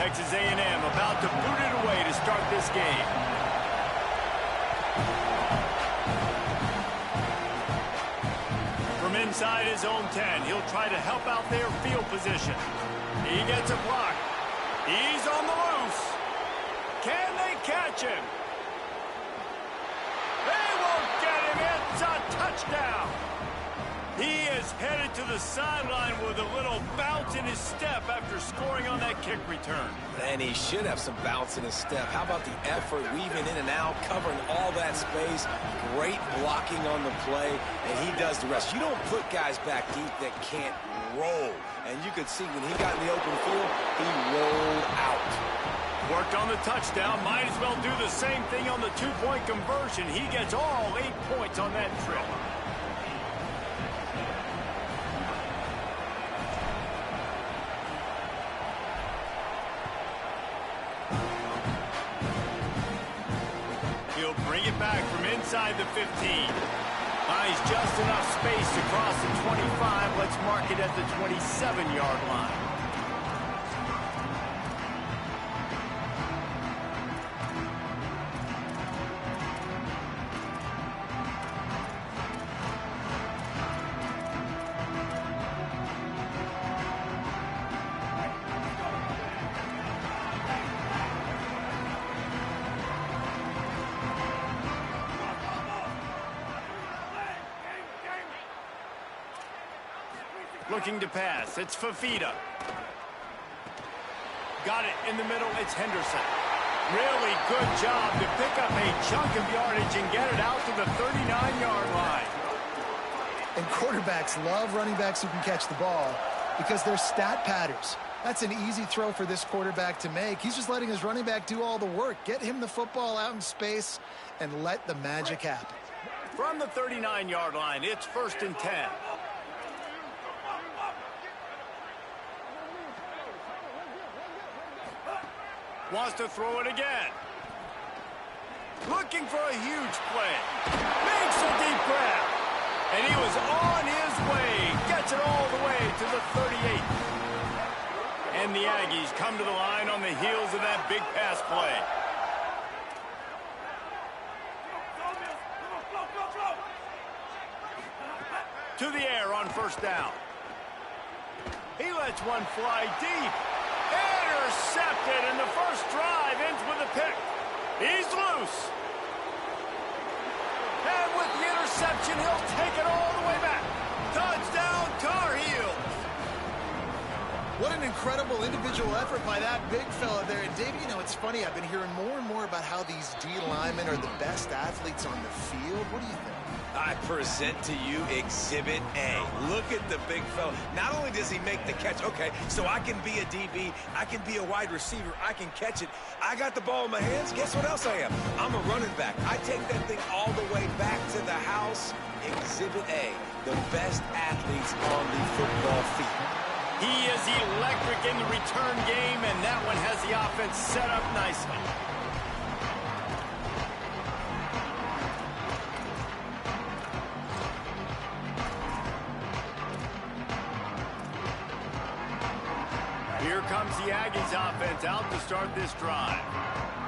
Texas A&M about to boot it away to start this game. From inside his own 10, he'll try to help out their field position. He gets a block. He's on the loose. Can they catch him? They won't get him. It's a touchdown. He is headed to the sideline with a little bounce in his step after scoring on that kick return. And he should have some bounce in his step. How about the effort, weaving in and out, covering all that space. Great blocking on the play, and he does the rest. You don't put guys back deep that can't roll. And you could see when he got in the open field, he rolled out. Worked on the touchdown. Might as well do the same thing on the two-point conversion. He gets all 8 points on that trip. He'll bring it back from inside the 15. Buys just enough space to cross the 25. Let's mark it at the 27-yard line. Looking to pass. It's Fafita. Got it in the middle. It's Henderson. Really good job to pick up a chunk of yardage and get it out to the 39-yard line. And quarterbacks love running backs who can catch the ball because they're stat patterns. That's an easy throw for this quarterback to make. He's just letting his running back do all the work. Get him the football out in space and let the magic happen. From the 39-yard line, it's 1st and 10. Wants to throw it again. Looking for a huge play. Makes a deep grab. And he was on his way. Gets it all the way to the 38. And the Aggies come to the line on the heels of that big pass play. To the air on 1st down. He lets one fly deep. Intercepted, and the first drive ends with a pick. He's loose. And with the interception, he'll take it all the way back. Touchdown, Tar Heels. What an incredible individual effort by that big fella there. And, David, you know, it's funny. I've been hearing more and more about how these D linemen are the best athletes on the field. What do you think? I present to you Exhibit A. Look at the big fella. Not only does he make the catch, okay, so I can be a DB, I can be a wide receiver, I can catch it. I got the ball in my hands. Guess what else I am? I'm a running back. I take that thing all the way back to the house. Exhibit A, the best athletes on the football field. He is electric in the return game, and that one has the offense set up nicely. Here comes the Aggies offense out to start this drive.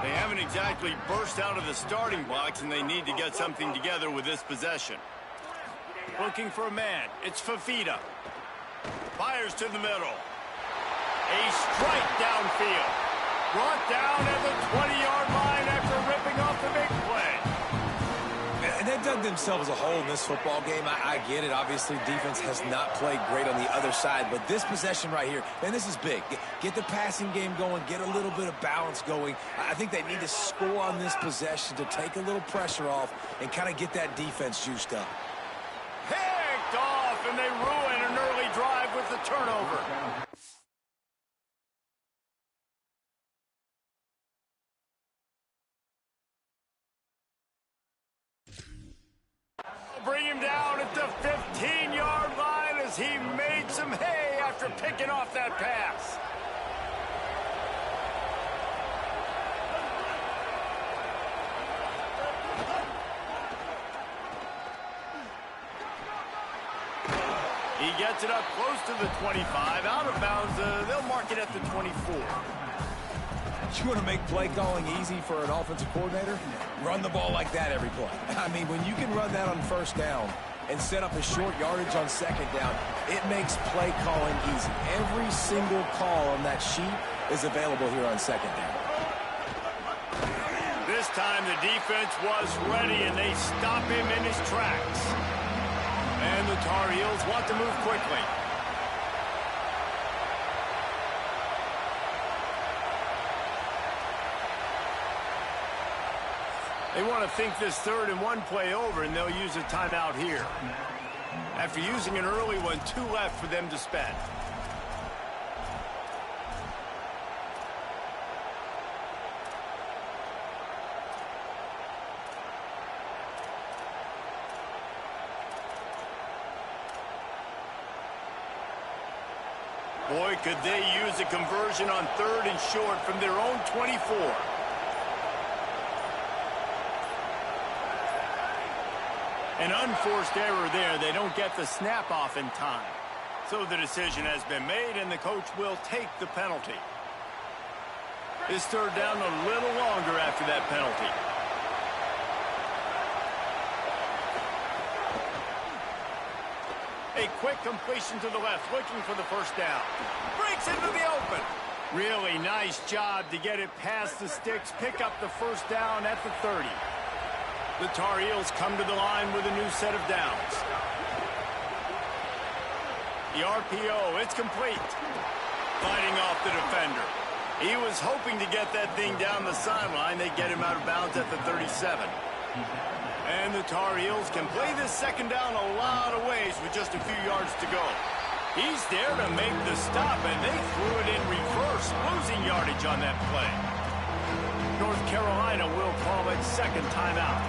They haven't exactly burst out of the starting blocks, and they need to get something together with this possession. Looking for a man. It's Fafita. Fires to the middle. A strike downfield. Brought down at the 20-yard line after ripping off the big play. And they dug themselves a hole in this football game. I get it. Obviously, defense has not played great on the other side. But this possession right here, man, this is big. Get the passing game going. Get a little bit of balance going. I think they need to score on this possession to take a little pressure off and kind of get that defense juiced up. Picked off, and they ruin an early drive with the turnover. Bring him down at the 15-yard line as he made some hay after picking off that pass. He gets it up close to the 25. Out of bounds, they'll mark it at the 24. You want to make play calling easy for an offensive coordinator? Run the ball like that every play. I mean, when you can run that on first down and set up a short yardage on second down, it makes play calling easy. Every single call on that sheet is available here on second down. This time the defense was ready, and they stop him in his tracks. And the Tar Heels want to move quickly. They want to think this 3rd and 1 play over, and they'll use a timeout here. After using an early one, 2 left for them to spend. Boy, could they use a conversion on 3rd and short from their own 24. An unforced error there. They don't get the snap off in time. So the decision has been made, and the coach will take the penalty. This 3rd down a little longer after that penalty. A quick completion to the left, looking for the first down. Breaks into the open. Really nice job to get it past the sticks, pick up the first down at the 30. The Tar Heels come to the line with a new set of downs. The RPO, it's complete. Fighting off the defender. He was hoping to get that thing down the sideline. They get him out of bounds at the 37. And the Tar Heels can play this second down a lot of ways with just a few yards to go. He's there to make the stop, and they threw it in reverse, losing yardage on that play. North Carolina will call it second timeout.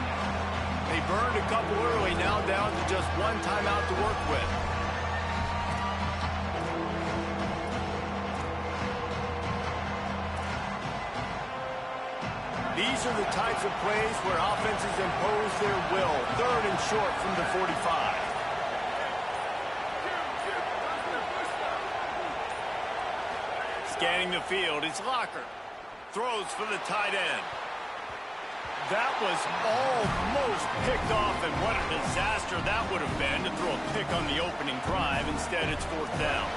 They burned a couple early, now down to just 1 timeout to work with. These are the types of plays where offenses impose their will. 3rd and short from the 45. Scanning the field, it's Locker. Throws for the tight end. That was almost picked off, and what a disaster that would have been to throw a pick on the opening drive. Instead, it's 4th down.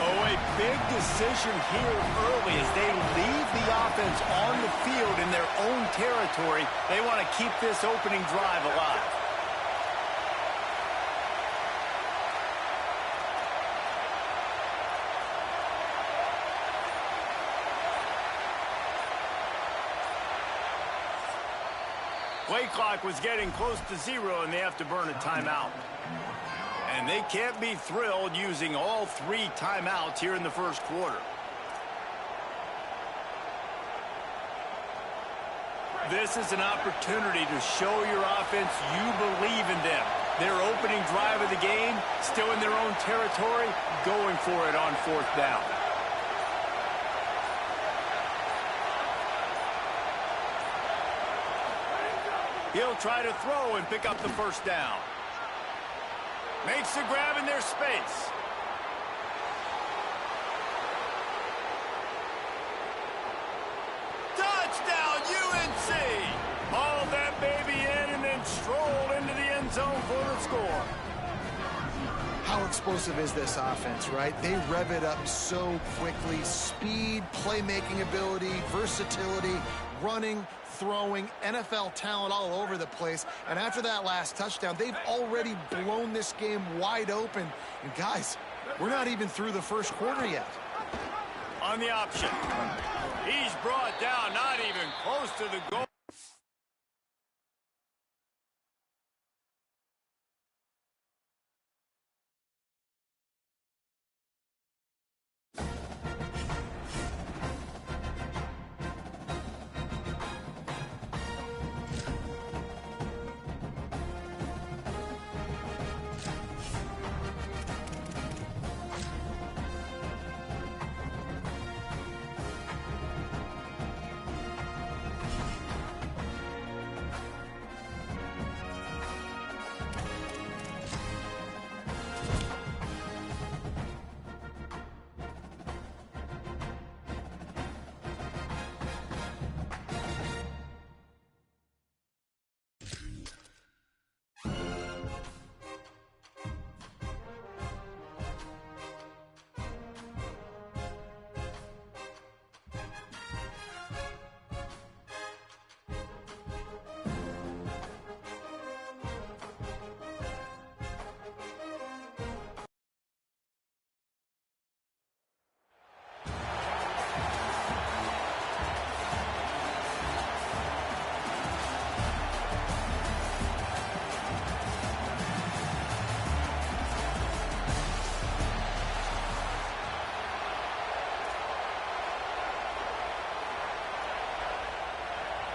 Oh, a big decision here early as they leave the offense on the field in their own territory. They want to keep this opening drive alive. Play clock was getting close to 0, and they have to burn a timeout. And they can't be thrilled using all 3 timeouts here in the first quarter. This is an opportunity to show your offense you believe in them. Their opening drive of the game, still in their own territory, going for it on 4th down. He'll try to throw and pick up the first down. Makes the grab in their space. Touchdown, UNC! Hauled that baby in and then strolled into the end zone for the score. How explosive is this offense, right? They rev it up so quickly. Speed, playmaking ability, versatility, running, throwing, NFL talent all over the place. And after that last touchdown, they've already blown this game wide open. And guys, we're not even through the first quarter yet. On the option. He's brought down, not even close to the goal.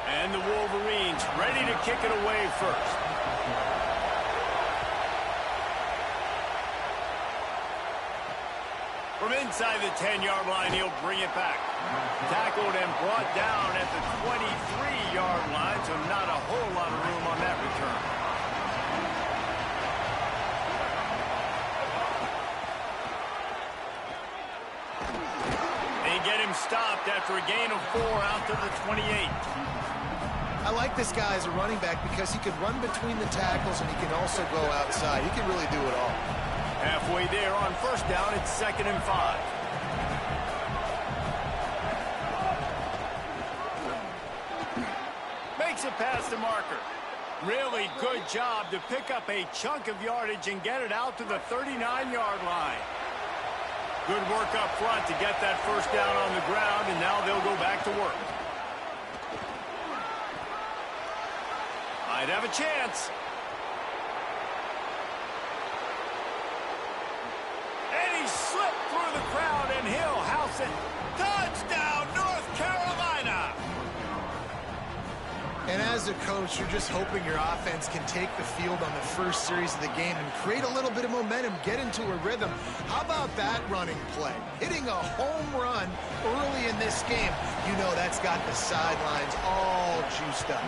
And the Wolverines ready to kick it away first. From inside the 10-yard line, he'll bring it back. Tackled and brought down at the 23-yard line, so not a whole lot of room on that return. They get him stopped after a gain of 4 out to the 28. I like this guy as a running back because he could run between the tackles and he can also go outside. He can really do it all. Halfway there on first down, it's 2nd and 5. Makes a pass to Marker. Really good job to pick up a chunk of yardage and get it out to the 39-yard line. Good work up front to get that first down on the ground, and now they'll go back to work. Might have a chance. Slipped through the crowd, and he'll house it. Touchdown, North Carolina! And as a coach, you're just hoping your offense can take the field on the first series of the game and create a little bit of momentum, get into a rhythm. How about that running play? Hitting a home run early in this game. You know that's got the sidelines all juiced up.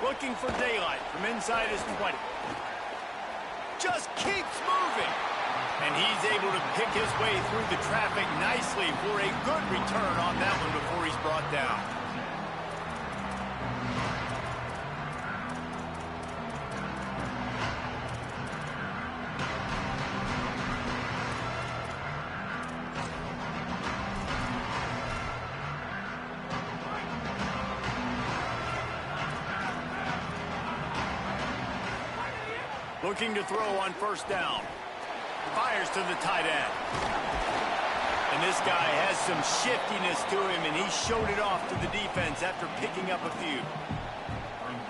Looking for daylight from inside his 20. Just keeps moving. And he's able to pick his way through the traffic nicely for a good return on that one before he's brought down. Looking to throw on first down. Fires to the tight end. And this guy has some shiftiness to him, and he showed it off to the defense after picking up a few.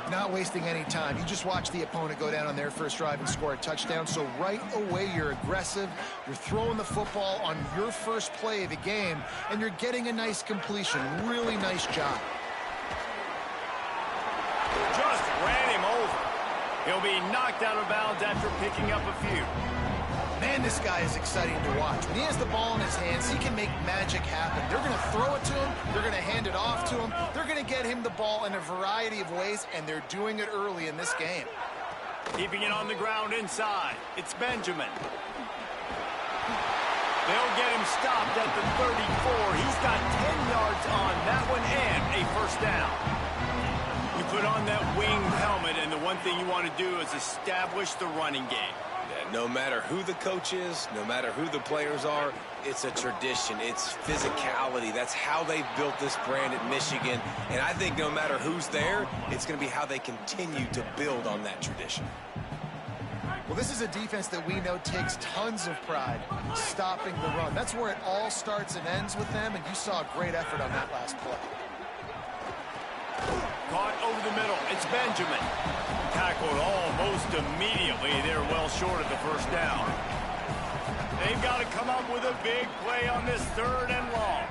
Not wasting any time. You just watch the opponent go down on their first drive and score a touchdown. So right away, you're aggressive. You're throwing the football on your first play of the game, and you're getting a nice completion. Really nice job. Just ran him over. He'll be knocked out of bounds after picking up a few. Man, this guy is exciting to watch. When he has the ball in his hands, he can make magic happen. They're going to throw it to him. They're going to hand it off to him. They're going to get him the ball in a variety of ways, and they're doing it early in this game. Keeping it on the ground inside. It's Benjamin. They'll get him stopped at the 34. He's got 10 yards on that one and a first down. You put on that winged helmet, and the one thing you want to do is establish the running game. No matter who the coach is, no matter who the players are, it's a tradition. It's physicality. That's how they built this brand at Michigan. And I think no matter who's there, it's going to be how they continue to build on that tradition. Well, this is a defense that we know takes tons of pride stopping the run. That's where it all starts and ends with them, and you saw a great effort on that last play. Caught over the middle. It's Benjamin. Tackled almost immediately. They're well short of the first down. They've got to come up with a big play on this 3rd and long.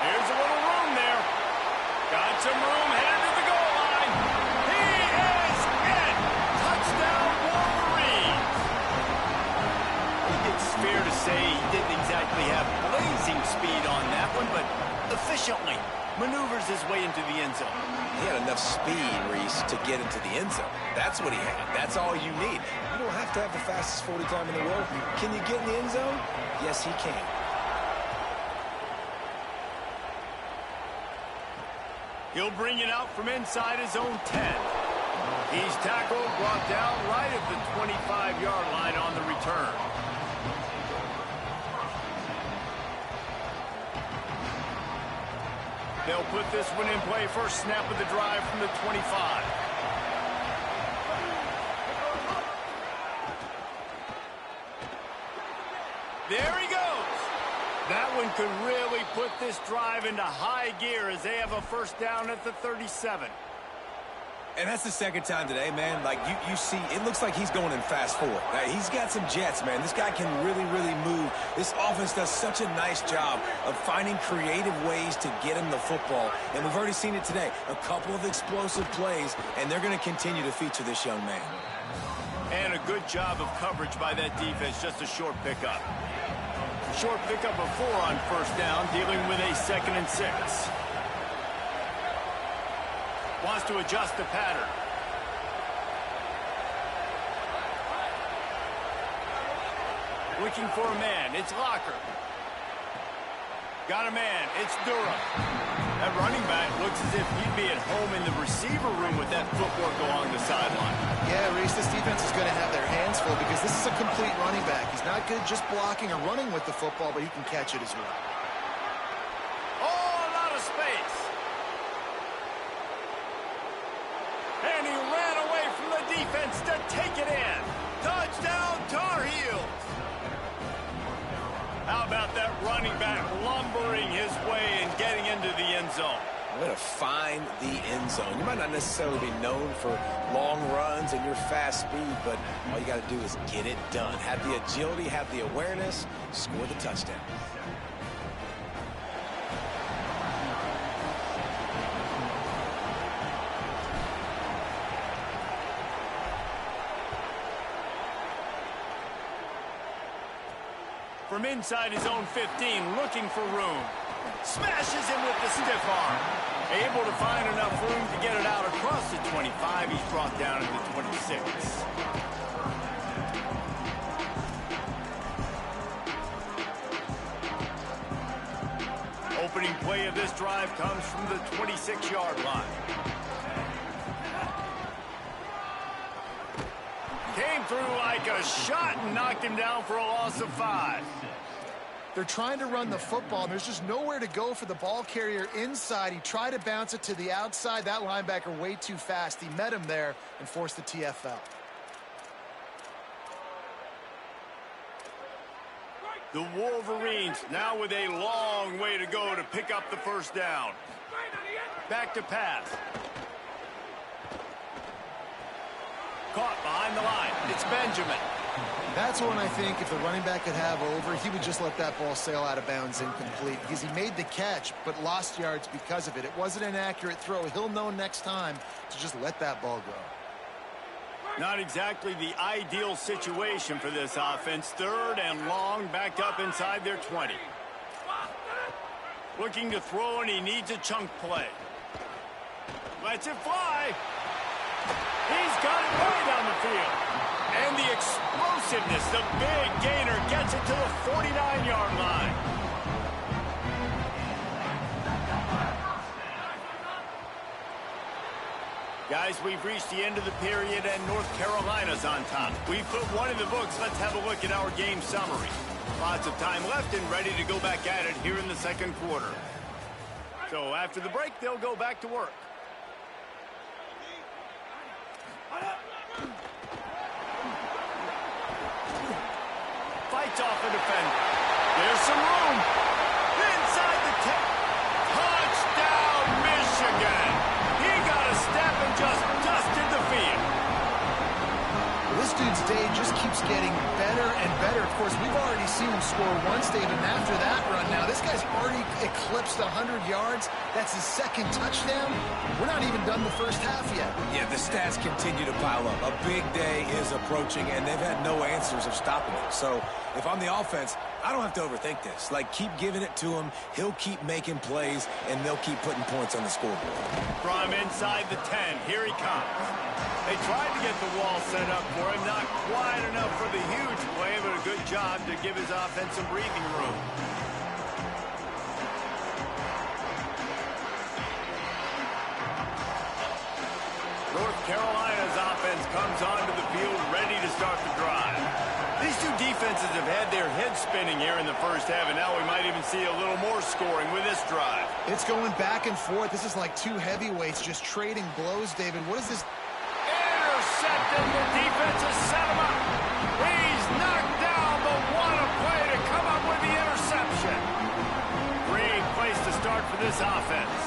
Here's a little room there. Got some room headed to the goal line. He is in. Touchdown, Wolverines. It's fair to say he didn't exactly have blazing speed on that one, but efficiently maneuvers his way into the end zone. He had enough speed, Reese, to get into the end zone. That's what he had. That's all you need. You don't have to have the fastest 40 time in the world. Can you get in the end zone? Yes, he can. He'll bring it out from inside his own 10. He's tackled, brought down right at the 25-yard line on the return. They'll put this one in play. First snap of the drive from the 25. There he goes. That one could really put this drive into high gear as they have a first down at the 37. And that's the second time today, man. Like, you see, it looks like he's going in fast forward. He's got some jets, man. This guy can really, really move. This offense does such a nice job of finding creative ways to get him the football. And we've already seen it today. A couple of explosive plays, and they're going to continue to feature this young man. And a good job of coverage by that defense. Just a short pickup. A short pickup of 4 on first down, dealing with a 2nd and 6. Wants to adjust the pattern. Looking for a man. It's Locker. Got a man. It's Durham. That running back looks as if he'd be at home in the receiver room with that footwork along the sideline. Yeah, Reese, this defense is going to have their hands full because this is a complete running back. He's not good just blocking or running with the football, but he can catch it as well. Oh, a lot of space. And he ran away from the defense to take it in. Touchdown, Tar Heels. How about that running back lumbering his way and getting into the end zone? Way to find the end zone. You might not necessarily be known for long runs and your fast speed, but all you got to do is get it done. Have the agility, have the awareness, score the touchdown. From inside his own 15, looking for room. Smashes him with the stiff arm. Able to find enough room to get it out across the 25. He's brought down at the 26. Opening play of this drive comes from the 26-yard line. Came through like a shot and knocked him down for a loss of 5. They're trying to run the football, and there's just nowhere to go for the ball carrier inside. He tried to bounce it to the outside. That linebacker way too fast. He met him there and forced the TFL. The Wolverines now with a long way to go to pick up the first down. Back to pass. Caught behind the line. It's Benjamin. That's one I think if the running back could have over, he would just let that ball sail out of bounds incomplete because he made the catch but lost yards because of it. It wasn't an accurate throw. He'll know next time to just let that ball go. Not exactly the ideal situation for this offense. 3rd and long, backed up inside their 20. Looking to throw, and he needs a chunk play. Lets it fly. He's got it way down the field. And the explosiveness, the big gainer, gets it to the 49-yard line. Guys, we've reached the end of the period, and North Carolina's on top. We've put one in the books. Let's have a look at our game summary. Lots of time left and ready to go back at it here in the second quarter. So after the break, they'll go back to work. Fights off a defender. There's some room. Inside the 10. Touchdown, Michigan. He got a step and just dusted the field. This dude's day just keeps getting better and better. Of course, we've already seen him score once, David, and after that run now, this guy's already eclipsed 100 yards. That's his 2nd touchdown. We're not even done the first half yet. Yeah, the stats continue to pile up. A big day is approaching, and they've had no answers of stopping it. So if I'm the offense, I don't have to overthink this. Like, keep giving it to him. He'll keep making plays, and they'll keep putting points on the scoreboard. From inside the 10, here he comes. They tried to get the wall set up for him. Not quite enough for the huge play, but a good job to give his offense some breathing room. North Carolina's offense comes onto the field ready to start the drive. These two defenses have had their heads spinning here in the first half, and now we might even see a little more scoring with this drive. It's going back and forth. This is like two heavyweights just trading blows, David. What is this? Intercepted. The defense has set him up. He's knocked down, but what a play to come up with the interception. Great place to start for this offense.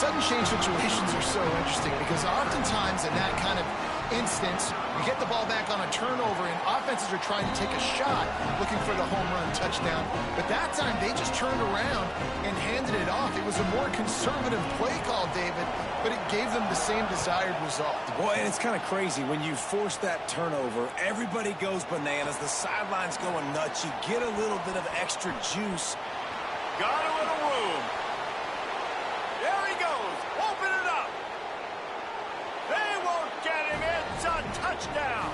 sudden change situations are so interesting because oftentimes in that kind of instance, you get the ball back on a turnover and offenses are trying to take a shot looking for the home run touchdown. But that time they just turned around and handed it off. It was a more conservative play call, David, but it gave them the same desired result. Boy, and it's kind of crazy. When you force that turnover, everybody goes bananas. The sideline's going nuts. You get a little bit of extra juice. Got a little room. There he goes. Open it up. They won't get him. It's a touchdown.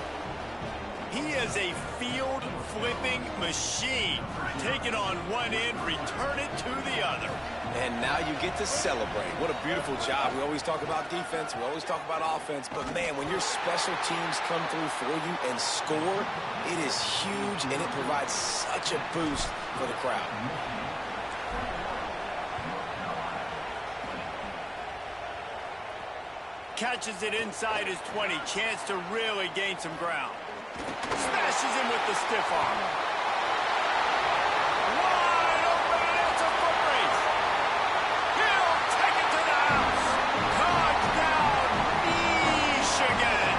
He is a field-flipping machine. Take it on one end, return it to the other. And now you get to celebrate. What a beautiful job. We always talk about defense. We always talk about offense. But, man, when your special teams come through for you and score, it is huge, and it provides such a boost for the crowd. Catches it inside his 20. Chance to really gain some ground. Smashes him with the stiff arm. Wide open, and it's a foot race. He'll take it to the house. Touchdown, Michigan.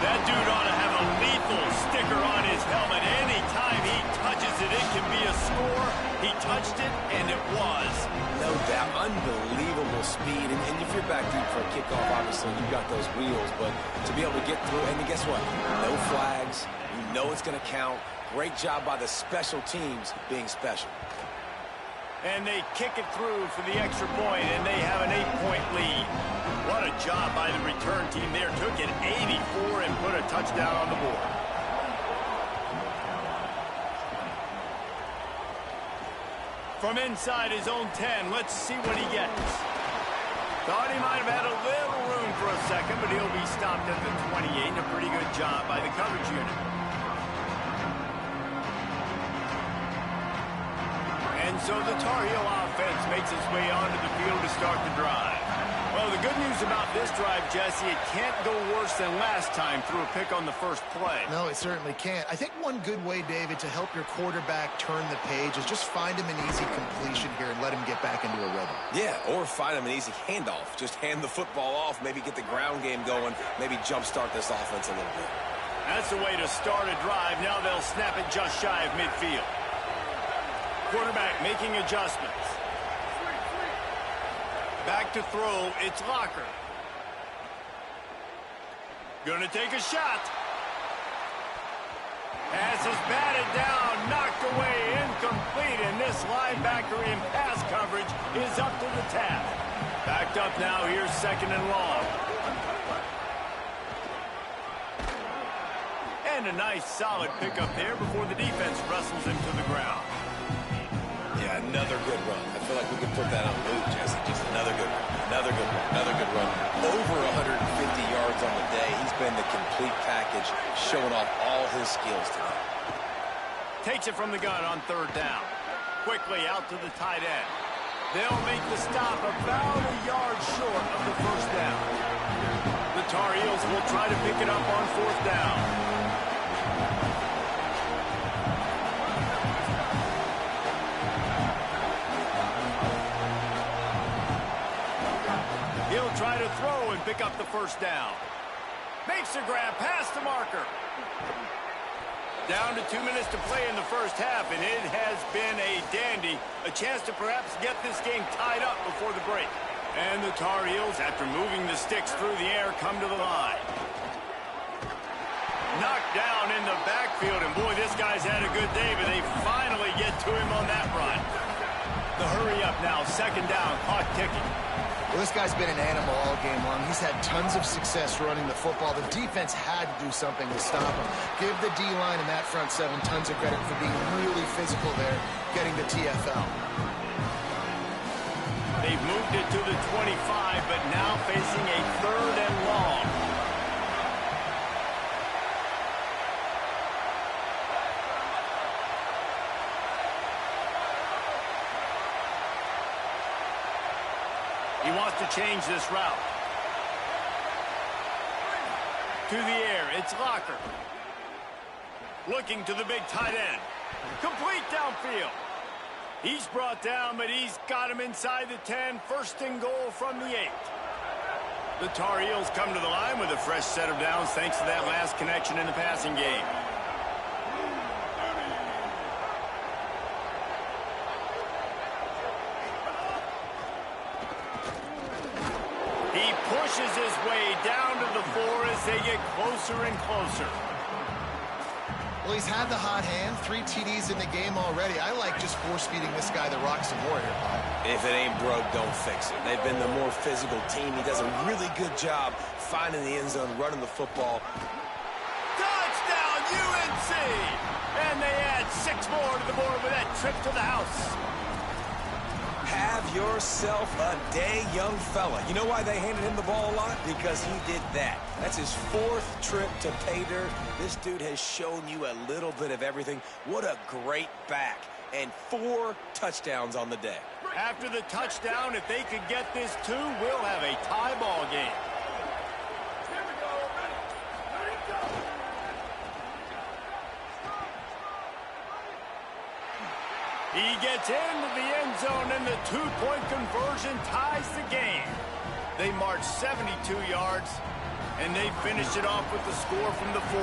That dude ought to have a lethal sticker on his helmet. Anytime he touches it, it can be a score. He touched it, and it was. No doubt. Unbelievable speed. And if you're back deep for a kickoff, obviously, you've got those wheels. But to be able to get through, and guess what? No flags. You know it's going to count. Great job by the special teams being special. And they kick it through for the extra point, and they have an 8-point lead. What a job by the return team there. Took it 84 and put a touchdown on the board. From inside his own 10, let's see what he gets. Thought he might have had a little room for a second, but he'll be stopped at the 28. A pretty good job by the coverage unit. And so the Tar Heel offense makes its way onto the field to start the drive. Well, the good news about this drive, Jesse, it can't go worse than last time through a pick on the first play. No, it certainly can't. I think one good way, David, to help your quarterback turn the page is just find him an easy completion here and let him get back into a rhythm. Yeah, or find him an easy handoff. Just hand the football off, maybe get the ground game going, maybe jumpstart this offense a little bit. That's the way to start a drive. Now they'll snap it just shy of midfield. Quarterback making adjustments. Back to throw, it's Locker. Gonna take a shot. Pass is batted down, knocked away, incomplete, and this linebacker in pass coverage is up to the task. Backed up now, here's second and long. And a nice solid pickup there before the defense wrestles him to the ground. Yeah, another good run. I feel like we could put that on loop, Jesse. Just another good run. Another good run. Another good run. Over 150 yards on the day. He's been the complete package, showing off all his skills today. Takes it from the gun on third down. Quickly out to the tight end. They'll make the stop about a yard short of the first down. The Tar Heels will try to pick it up on fourth down. He'll try to throw and pick up the first down. Makes a grab past the marker. Down to 2 minutes to play in the first half, and it has been a dandy. A chance to perhaps get this game tied up before the break. And the Tar Heels, after moving the sticks through the air, come to the line. Knocked down in the backfield, and boy, this guy's had a good day, but they finally get to him on that run. The hurry up now, second down, clock ticking. Well, this guy's been an animal all game long. He's had tons of success running the football. The defense had to do something to stop him. Give the D-line and that front seven tons of credit for being really physical there, getting the TFL. They've moved it to the 25, but now facing a third and long. He wants to change this route. To the air, it's Locker. Looking to the big tight end. Complete downfield. He's brought down, but he's got him inside the 10. First and goal from the 8. The Tar Heels come to the line with a fresh set of downs thanks to that last connection in the passing game. He pushes his way down to the 4 as they get closer and closer. Well, he's had the hot hand, 3 TDs in the game already. I like just force-feeding this guy the rock some more here, Bob. If it ain't broke, don't fix it. They've been the more physical team. He does a really good job finding the end zone, running the football. Touchdown, UNC! And they add 6 more to the board with that trip to the house. Have yourself a day, young fella. You know why they handed him the ball a lot? Because he did that. That's his 4th trip to pay dirt. This dude has shown you a little bit of everything. What a great back. And 4 touchdowns on the day. After the touchdown, if they could get this 2, we'll have a tie ball game. He gets into the end zone, and the 2-point conversion ties the game. They march 72 yards, and they finish it off with the score from the 4.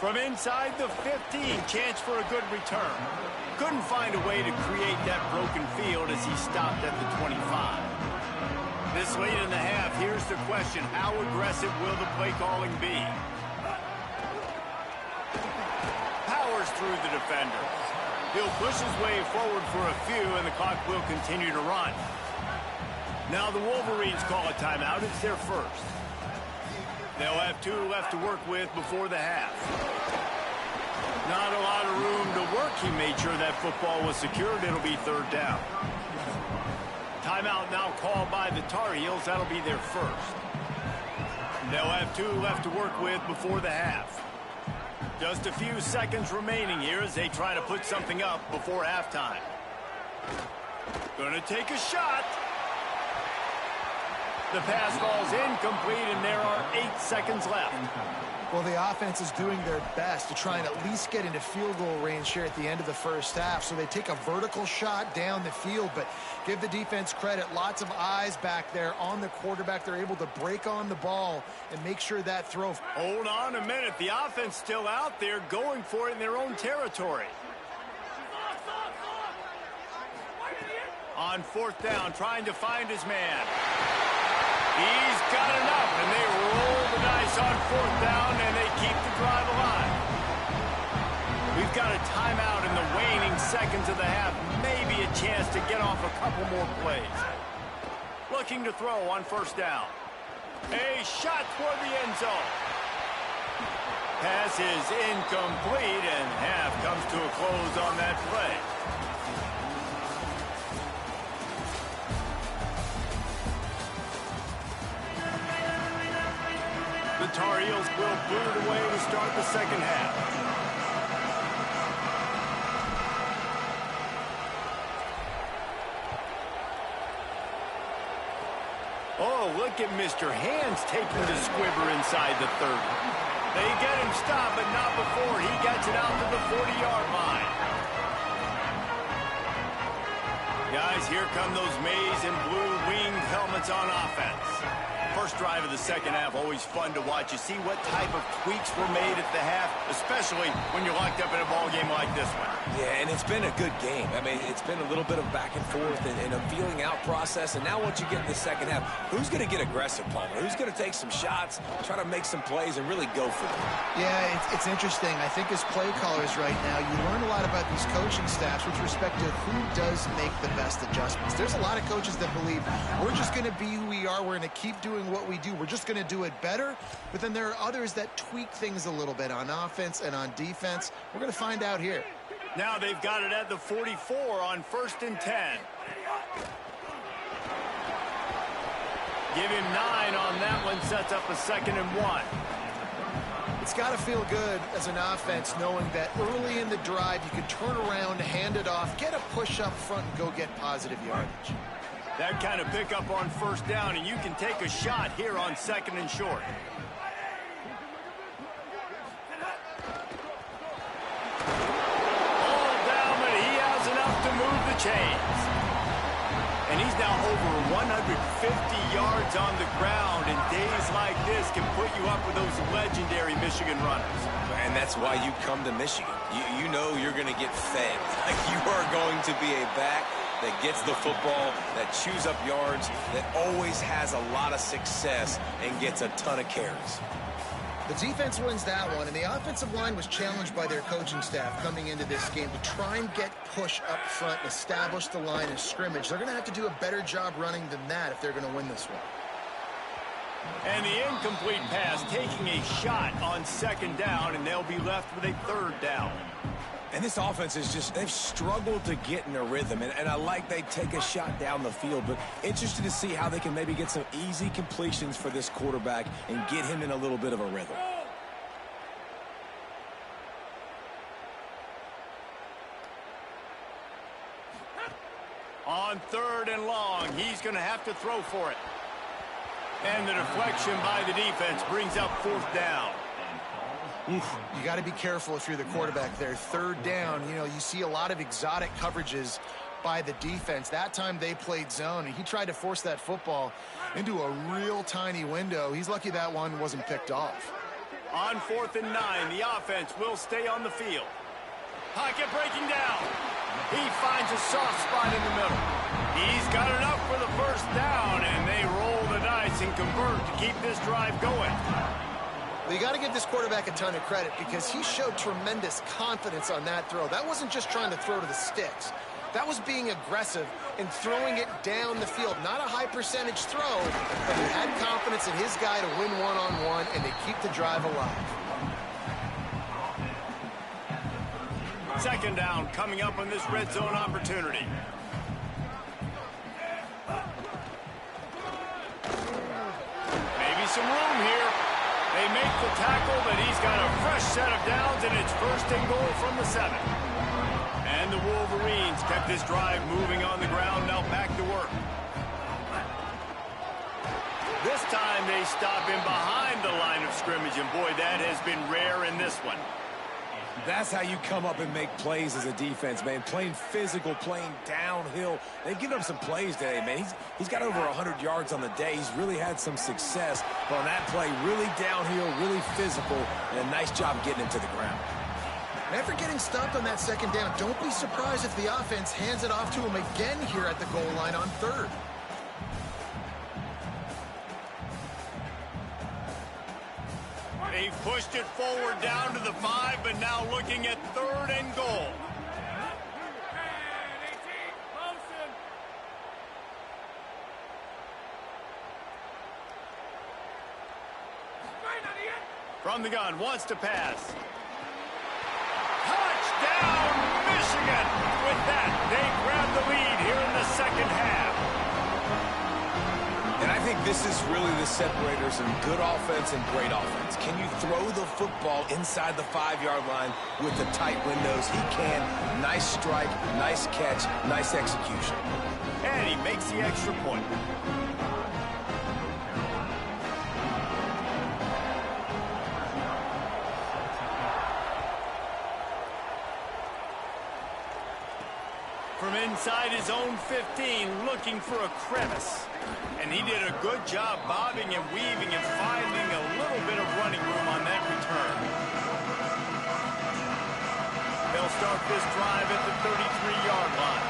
From inside the 15, chance for a good return. Couldn't find a way to create that broken field as he stopped at the 25. This late in the half, here's the question. How aggressive will the play calling be? Powers through the defender. He'll push his way forward for a few, and the clock will continue to run. Now the Wolverines call a timeout. It's their first. They'll have 2 left to work with before the half. Not a lot of room to work. He made sure that football was secured. It'll be 3rd down. Timeout now called by the Tar Heels. That'll be their first. They'll have 2 left to work with before the half. Just a few seconds remaining here as they try to put something up before halftime. Gonna take a shot. The pass falls incomplete, and there are 8 seconds left. Well, the offense is doing their best to try and at least get into field goal range here at the end of the first half. So they take a vertical shot down the field, but give the defense credit. Lots of eyes back there on the quarterback. They're able to break on the ball and make sure that throw. Hold on a minute. The offense still out there going for it in their own territory. On 4th down, trying to find his man. He's got enough, and they roll the dice on 4th down, and they keep the drive alive. We've got a timeout in the waning seconds of the half. Maybe a chance to get off a couple more plays. Looking to throw on 1st down. A shot toward the end zone. Pass is incomplete, and half comes to a close on that play. The Tar Heels will boot it away to start the second half. Oh, look at Mr. Hands taking the squibber inside the 30. They get him stopped, but not before he gets it out to the 40-yard line. Guys, here come those maize and blue winged helmets on offense. First drive of the second half, always fun to watch. You see what type of tweaks were made at the half, especially when you're locked up in a ball game like this one. Yeah, and it's been a good game. I mean, it's been a little bit of back and forth and a feeling out process. And now once you get in the second half, who's going to get aggressive, Palmer? Who's going to take some shots, try to make some plays, and really go for them? Yeah, it's interesting. I think as play callers right now, you learn a lot about these coaching staffs with respect to who does make the best adjustments. There's a lot of coaches that believe we're just going to be who we are. We're going to keep doing what we do. We're just going to do it better. But then there are others that tweak things a little bit on offense and on defense. We're going to find out here. Now they've got it at the 44 on 1st and 10. Give him 9 on that one, sets up a 2nd and 1. It's got to feel good as an offense knowing that early in the drive you can turn around, hand it off, get a push up front, and go get positive yardage. That kind of pickup on 1st down, and you can take a shot here on 2nd and short. chains. And he's now over 150 yards on the ground, and days like this can put you up with those legendary Michigan runners. And that's why you come to Michigan. You know you're going to get fed. Like, you are going to be a back that gets the football, that chews up yards, that always has a lot of success and gets a ton of carries. The defense wins that one, and the offensive line was challenged by their coaching staff coming into this game to try and get push up front and establish the line of scrimmage. They're going to have to do a better job running than that if they're going to win this one. And the incomplete pass taking a shot on second down, and they'll be left with a third down. And this offense is just, they've struggled to get in a rhythm. And I like they take a shot down the field, but interested to see how they can maybe get some easy completions for this quarterback and get him in a little bit of a rhythm. On third and long, he's going to have to throw for it. And the deflection by the defense brings up fourth down. You got to be careful if you're the quarterback there. Third down, you know, you see a lot of exotic coverages by the defense. That time they played zone, and he tried to force that football into a real tiny window. He's lucky that one wasn't picked off. On 4th and 9, the offense will stay on the field. Pocket breaking down. He finds a soft spot in the middle. He's got enough for the first down, and they roll the dice and convert to keep this drive going. Well, you got to give this quarterback a ton of credit because he showed tremendous confidence on that throw. That wasn't just trying to throw to the sticks. That was being aggressive and throwing it down the field. Not a high percentage throw, but he had confidence in his guy to win one-on-one and to keep the drive alive. Second down coming up on this red zone opportunity. Maybe some room here. They make the tackle, but he's got a fresh set of downs, and it's first and goal from the 7. And the Wolverines kept this drive moving on the ground, now back to work. This time they stop him behind the line of scrimmage, and boy, that has been rare in this one. That's how you come up and make plays as a defense, man. Playing physical, playing downhill. They've given up some plays today, man. He's got over 100 yards on the day. He's really had some success. But on that play, really downhill, really physical, and a nice job getting him to the ground. And after getting stopped on that second down, don't be surprised if the offense hands it off to him again here at the goal line on third. They've pushed it forward down to the 5, but now looking at third and goal. From the gun, wants to pass. Touchdown, Michigan! With that, they grab the lead here in the second half. And I think this is really the separators in good offense and great offense. Can you throw the football inside the 5-yard line with the tight windows? He can. Nice strike, nice catch, nice execution. And he makes the extra point. From inside his own 15, looking for a crevice. And he did a good job bobbing and weaving and finding a little bit of running room on that return. They'll start this drive at the 33-yard line.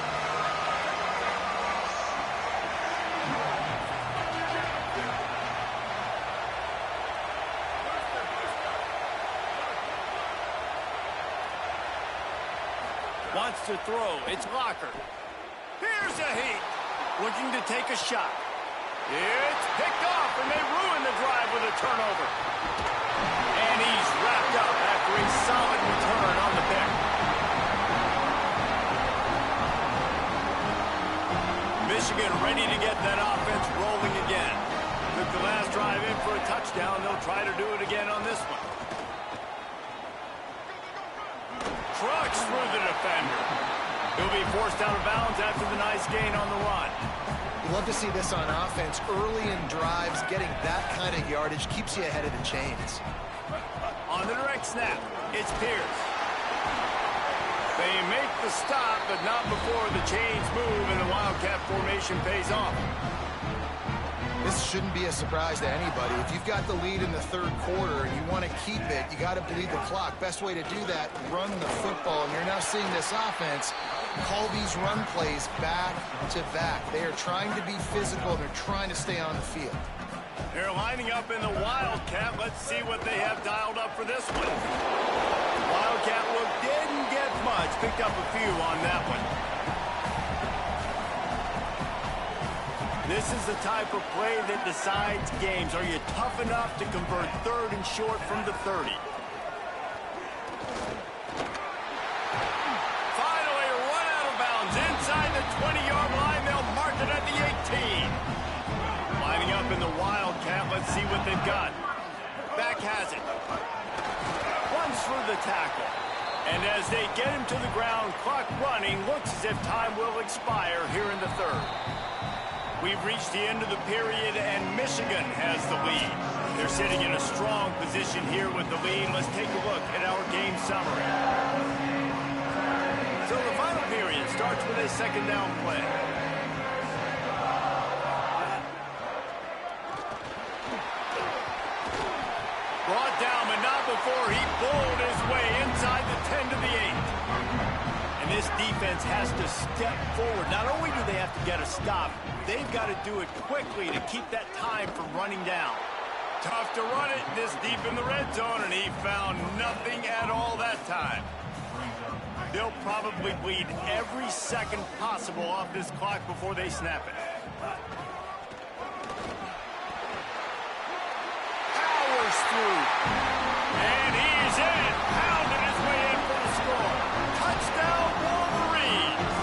Wants to throw. It's Locker. Here's a heat. Looking to take a shot. It's picked off, and they ruin the drive with a turnover. And he's wrapped up after a solid return on the pick. Michigan ready to get that offense rolling again. Took the last drive in for a touchdown. They'll try to do it again on this one. Trucks through the defender. He'll be forced out of bounds after the nice gain on the run. You love to see this on offense. Early in drives, getting that kind of yardage keeps you ahead of the chains. On the direct snap, it's Pierce. They make the stop, but not before the chains move and the Wildcat formation pays off. This shouldn't be a surprise to anybody. If you've got the lead in the third quarter and you want to keep it, you got to bleed the clock. Best way to do that, run the football. And you're now seeing this offense call these run plays back to back. They are trying to be physical. They're trying to stay on the field. They're lining up in the Wildcat. Let's see what they have dialed up for this one. Wildcat look didn't get much. Picked up a few on that one. This is the type of play that decides games. Are you tough enough to convert third and short from the 30? Finally, run out of bounds inside the 20-yard line. They'll mark it at the 18. Lining up in the Wildcat. Let's see what they've got. Back has it. Runs through the tackle. And as they get him to the ground, clock running, looks as if time will expire here in the third. We've reached the end of the period, and Michigan has the lead. They're sitting in a strong position here with the lead. Let's take a look at our game summary. So the final period starts with a second down play. Brought down, but not before he pulled his way inside the 10 to the 8. And this defense has to step forward. Not only do they have to get a stop, they've got to do it quickly to keep that time from running down. Tough to run it this deep in the red zone, and he found nothing at all that time. They'll probably bleed every second possible off this clock before they snap it. Powers through. And he's in. Pounded his way in for the score. Touchdown, Wolverines.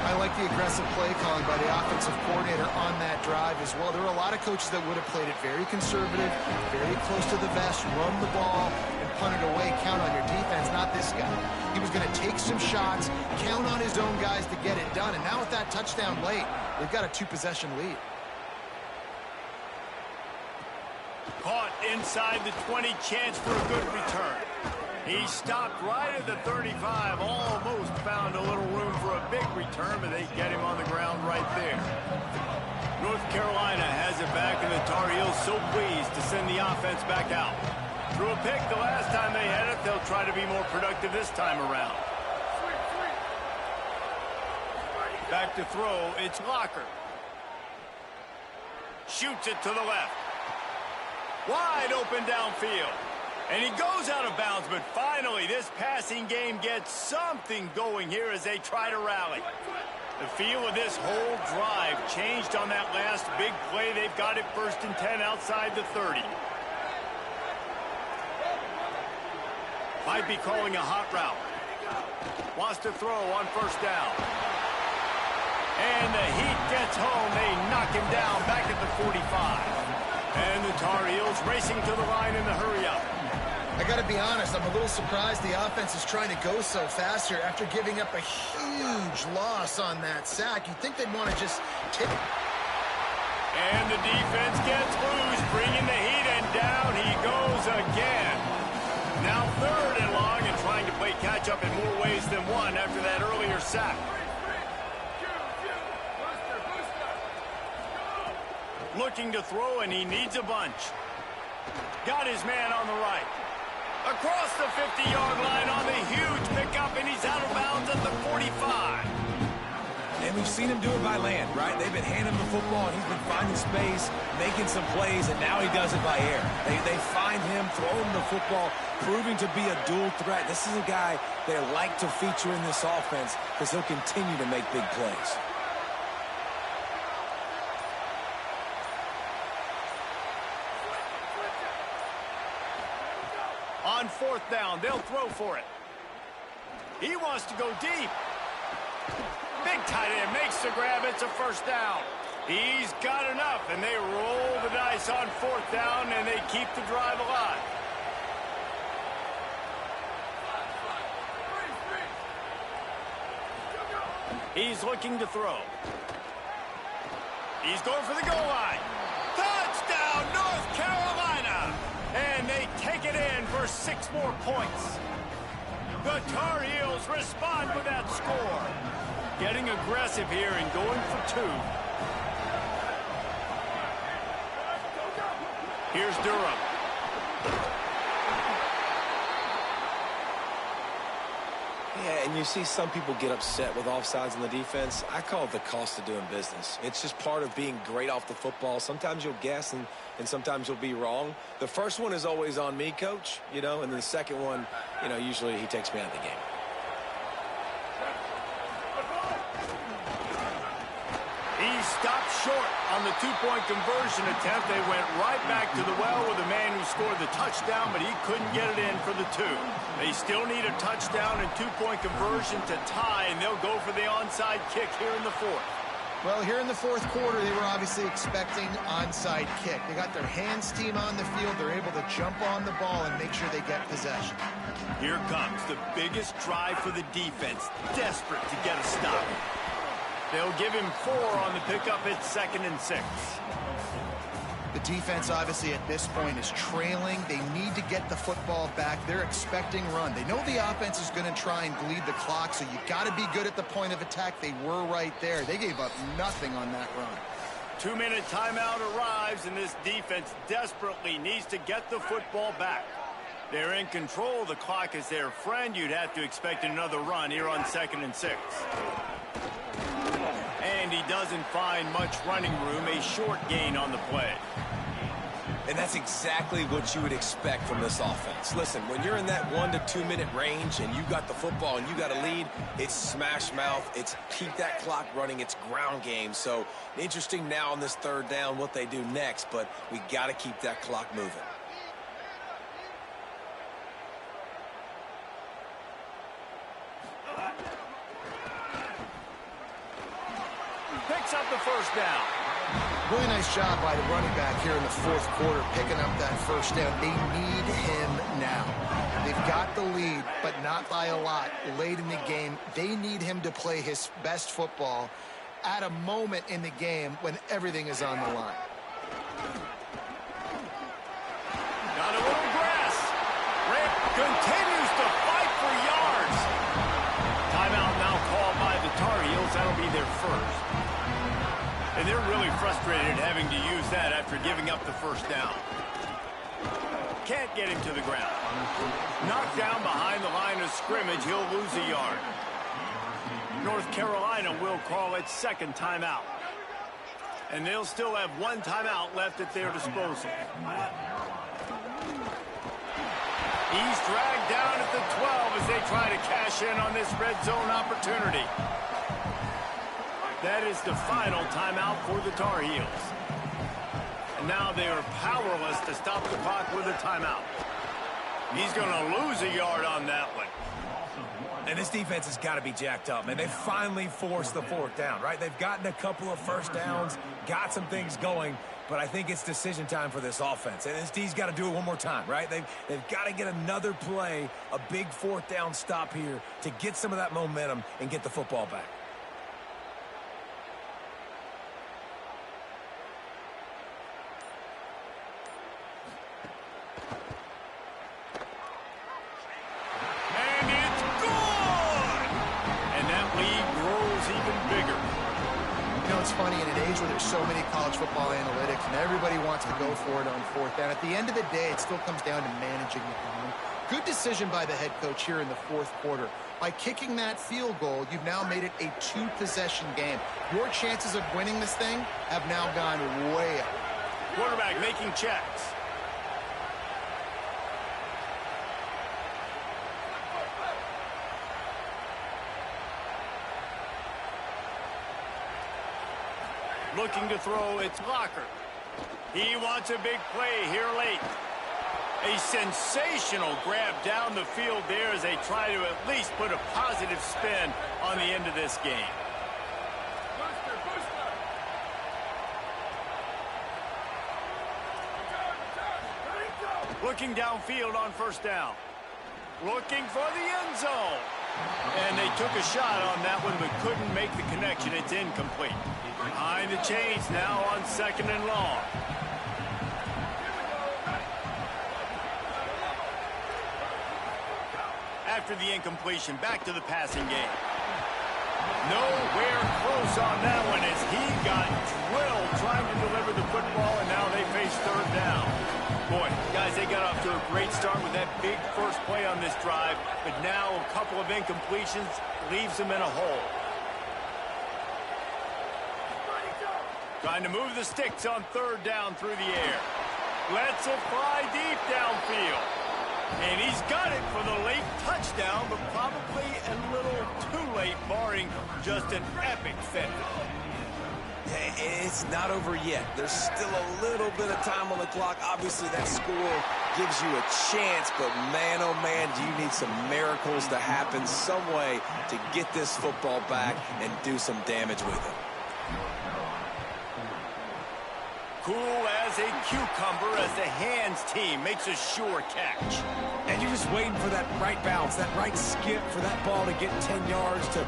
I like the aggressive play calling by the offensive coordinator on that drive as well. There are a lot of coaches that would have played it very conservative, very close to the vest, run the ball, and punt it away. Count on your defense, not this guy. He was going to take some shots, count on his own guys to get it done. And now with that touchdown late, they've got a two-possession lead. Caught inside the 20, chance for a good return. He stopped right at the 35, almost found a little room for a big return, but they get him on the ground right there. North Carolina has it back, and the Tar Heels so pleased to send the offense back out. Threw a pick the last time they had it. They'll try to be more productive this time around. Back to throw, it's Locker. Shoots it to the left. Wide open downfield. And he goes out of bounds, but finally this passing game gets something going here as they try to rally. The feel of this whole drive changed on that last big play. They've got it 1st and 10 outside the 30. Might be calling a hot route. Wants to throw on 1st down. And the Heat gets home. They knock him down back at the 45. And the Tar Heels racing to the line in the hurry-up. I got to be honest, I'm a little surprised the offense is trying to go so fast here after giving up a huge loss on that sack. You'd think they'd want to just take it. And the defense gets loose, bringing the Heat, and down he goes again. Now 3rd and long, and trying to play catch-up in more ways than one after that earlier sack. Looking to throw, and he needs a bunch. Got his man on the right. Across the 50-yard line on the huge pickup, and he's out of bounds at the 45. And we've seen him do it by land, right? They've been handing him the football, and he's been finding space, making some plays, and now he does it by air. They find him, throw him the football, proving to be a dual threat. This is a guy they like to feature in this offense because he'll continue to make big plays. On 4th down, they'll throw for it. He wants to go deep. Big tight end makes the grab. It's a 1st down. He's got enough, and they roll the dice on 4th down, and they keep the drive alive. He's looking to throw. He's going for the goal line. Touchdown, North Carolina! And they take it in for 6 more points. The Tar Heels respond with that score. Getting aggressive here and going for two. Here's Durham. Yeah, and you see some people get upset with offsides in the defense. I call it the cost of doing business. It's just part of being great off the football. Sometimes you'll guess and sometimes you'll be wrong. The first one is always on me, Coach, you know, and then the second one, you know, usually he takes me out of the game. He stopped short on the two-point conversion attempt. They went right back to the well with the man who scored the touchdown, but he couldn't get it in for the two. They still need a touchdown and two-point conversion to tie, and they'll go for the onside kick here in the fourth. Well, here in the fourth quarter, they were obviously expecting onside kick. They got their hands team on the field. They're able to jump on the ball and make sure they get possession. Here comes the biggest drive for the defense, desperate to get a stop. They'll give him 4 on the pickup. It's 2nd and 6. The defense, obviously, at this point is trailing. They need to get the football back. They're expecting run. They know the offense is going to try and bleed the clock, so you got to be good at the point of attack. They were right there. They gave up nothing on that run. 2-minute timeout arrives, and this defense desperately needs to get the football back. They're in control. The clock is their friend. You'd have to expect another run here on 2nd and 6. And he doesn't find much running room, a short gain on the play. And that's exactly what you would expect from this offense. Listen, when you're in that 1 to 2 minute range and you got the football and you got a lead, it's smash mouth, it's keep that clock running, it's ground game. So interesting now on this 3rd down what they do next, but we got to keep that clock moving. Picks up the first down. Really nice job by the running back here in the fourth quarter, picking up that first down. They need him now. They've got the lead, but not by a lot. Late in the game, they need him to play his best football at a moment in the game when everything is on the line. Got a little grass. Rick continues to fight for yards. Timeout now called by the Tar Heels. That'll be their first. And they're really frustrated having to use that after giving up the first down. Can't get him to the ground. Knocked down behind the line of scrimmage. He'll lose a yard. North Carolina will call its 2nd timeout. And they'll still have 1 timeout left at their disposal. He's dragged down at the 12 as they try to cash in on this red zone opportunity. That is the final timeout for the Tar Heels. And now they are powerless to stop the clock with a timeout. He's going to lose a yard on that one. And this defense has got to be jacked up, man. They finally forced the 4th down, right? They've gotten a couple of first downs, got some things going, but I think it's decision time for this offense. And this D's got to do it one more time, right? They've got to get another play, a big 4th down stop here to get some of that momentum and get the football back. It's funny, in an age where there's so many college football analytics and everybody wants to go for it on 4th down, at the end of the day, it still comes down to managing the game. Good decision by the head coach here in the 4th quarter. By kicking that field goal, you've now made it a 2-possession game. Your chances of winning this thing have now gone way up. Quarterback making checks. Looking to throw, it's Locker. He wants a big play here late. A sensational grab down the field there as they try to at least put a positive spin on the end of this game. Looking downfield on 1st down. Looking for the end zone. And they took a shot on that one but couldn't make the connection. It's incomplete. Behind the chains now on 2nd and long. after the incompletion. Back to the passing game. Nowhere close on that one as he got drilled trying to deliver the football, and now they face third down. Boy, guys, they got off to a great start with that big first play on this drive, but now a couple of incompletions leaves them in a hole. Trying to move the sticks on third down through the air. Lets it fly deep downfield. And he's got it for the late touchdown, but probably a little too late, barring just an epic finish. It's not over yet. There's still a little bit of time on the clock. Obviously, that score gives you a chance, but man, oh man, do you need some miracles to happen, some way to get this football back and do some damage with it. Cool as a cucumber as the hands team makes a sure catch. And you're just waiting for that right bounce, that right skip for that ball to get 10 yards to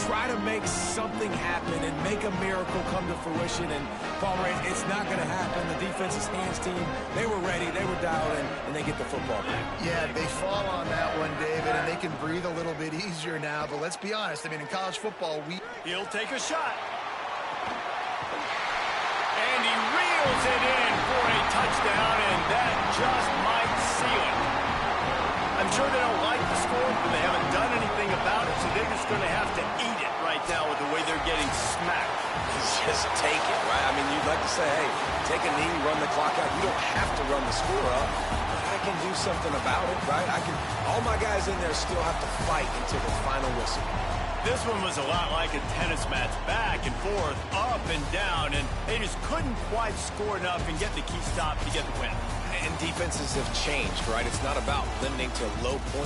try to make something happen and make a miracle come to fruition. And Paul Ray, it's not going to happen. The defense's hands team, they were ready, they were dialed in, and they get the football back. Yeah, they fall on that one, David, and they can breathe a little bit easier now. But let's be honest, I mean, in college football, He'll take a shot. And he reels it in for a touchdown, and that just might seal it. I'm sure they don't like the score, but they haven't done anything about it, so they're just going to have to eat it right now with the way they're getting smacked. Just take it, right? I mean, you'd like to say, hey, take a knee, run the clock out. You don't have to run the score up. I can do something about it, right? All my guys in there still have to fight until the final whistle. This one was a lot like a tennis match, back and forth, up and down, and they just couldn't quite score enough and get the key stop to get the win. And defenses have changed, right? It's not about limiting to low points.